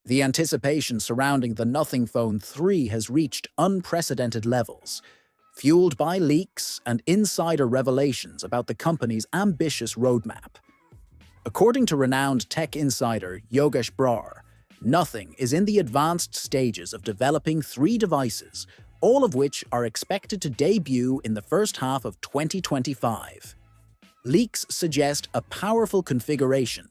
The anticipation surrounding the Nothing Phone 3 has reached unprecedented levels, fueled by leaks and insider revelations about the company's ambitious roadmap. According to renowned tech insider Yogesh Brar, Nothing is in the advanced stages of developing 3 devices, all of which are expected to debut in the first half of 2025. Leaks suggest a powerful configuration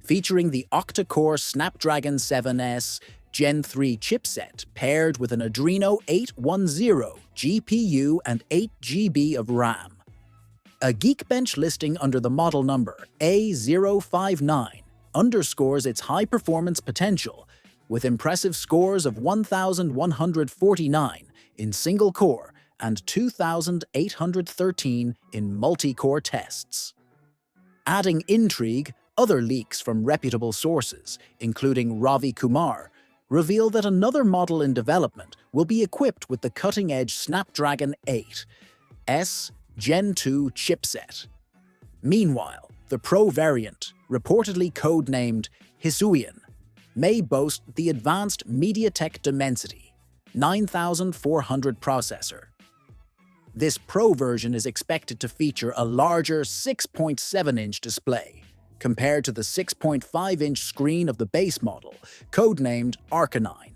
featuring the octa-core Snapdragon 7S Gen 3 chipset paired with an Adreno 810 GPU and 8 GB of RAM. A Geekbench listing under the model number A059 underscores its high-performance potential, with impressive scores of 1,149 in single-core and 2,813 in multi-core tests. Adding intrigue, other leaks from reputable sources, including Ravi Kumar, reveal that another model in development will be equipped with the cutting-edge Snapdragon 8S Gen 2 chipset. Meanwhile, the Pro variant, reportedly codenamed Hisuian, may boast the advanced MediaTek Dimensity 9400 processor. This Pro version is expected to feature a larger 6.7-inch display, compared to the 6.5-inch screen of the base model, codenamed Arcanine.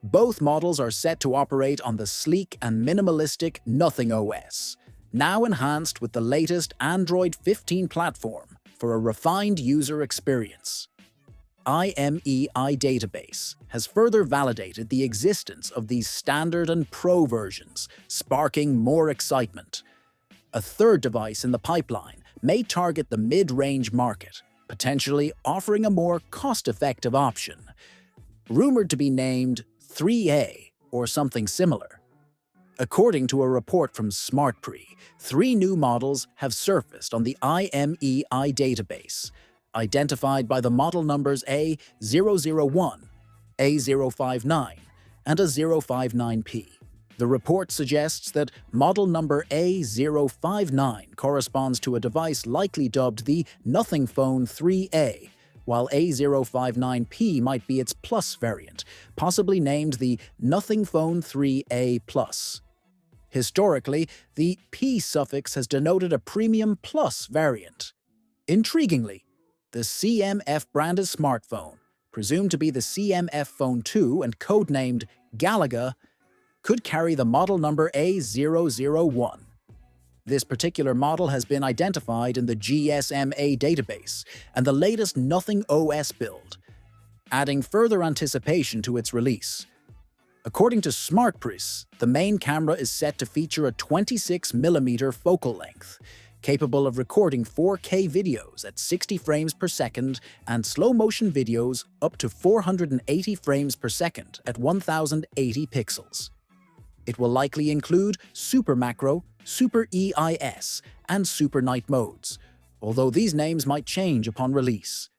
Both models are set to operate on the sleek and minimalistic Nothing OS, now enhanced with the latest Android 15 platform for a refined user experience. IMEI database has further validated the existence of these standard and Pro versions, sparking more excitement. A third device in the pipeline may target the mid-range market, potentially offering a more cost-effective option, rumored to be named 3A or something similar. According to a report from SmartPre, 3 new models have surfaced on the IMEI database, identified by the model numbers A001, A059, and A059P. The report suggests that model number A059 corresponds to a device likely dubbed the Nothing Phone 3A, while A059P might be its Plus variant, possibly named the Nothing Phone 3A Plus. Historically, the P suffix has denoted a premium Plus variant. Intriguingly, the CMF-branded smartphone, presumed to be the CMF Phone 2 and codenamed Galaga, could carry the model number A001. This particular model has been identified in the GSMA database and the latest Nothing OS build, adding further anticipation to its release. According to SmartPre, the main camera is set to feature a 26mm focal length, capable of recording 4K videos at 60 frames per second and slow-motion videos up to 480 frames per second at 1080 pixels. It will likely include Super Macro, Super EIS, and Super Night modes, although these names might change upon release.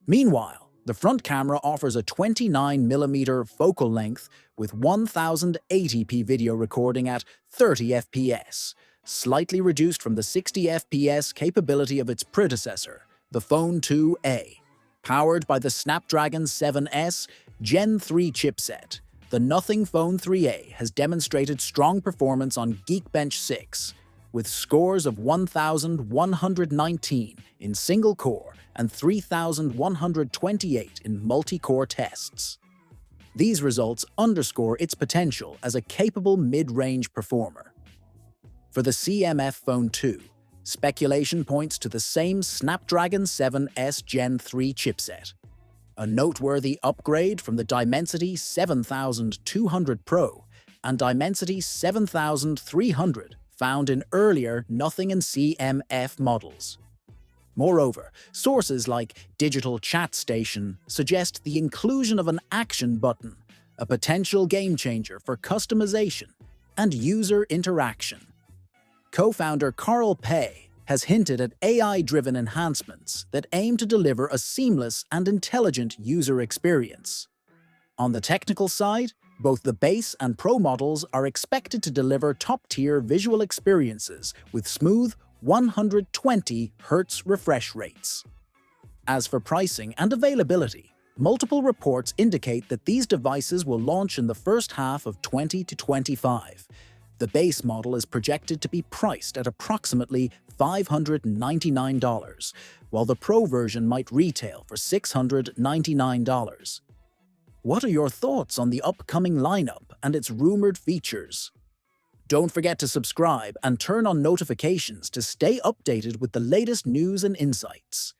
Meanwhile, the front camera offers a 29mm focal length with 1080p video recording at 30 FPS, slightly reduced from the 60 FPS capability of its predecessor, the Phone 2A. Powered by the Snapdragon 7S Gen 3 chipset, the Nothing Phone 3A has demonstrated strong performance on Geekbench 6, with scores of 1,119 in single-core and 3,128 in multi-core tests. These results underscore its potential as a capable mid-range performer. For the CMF Phone 2, speculation points to the same Snapdragon 7S Gen 3 chipset, a noteworthy upgrade from the Dimensity 7200 Pro and Dimensity 7300 found in earlier Nothing and CMF models. Moreover, sources like Digital Chat Station suggest the inclusion of an action button, a potential game-changer for customization and user interaction. Co-founder Carl Pei has hinted at AI-driven enhancements that aim to deliver a seamless and intelligent user experience. On the technical side, both the base and Pro models are expected to deliver top-tier visual experiences with smooth 120 Hz refresh rates. As for pricing and availability, Multiple reports indicate that these devices will launch in the first half of 2025. The base model is projected to be priced at approximately $599, while the Pro version might retail for $699. What are your thoughts on the upcoming lineup and its rumored features? Don't forget to subscribe and turn on notifications to stay updated with the latest news and insights.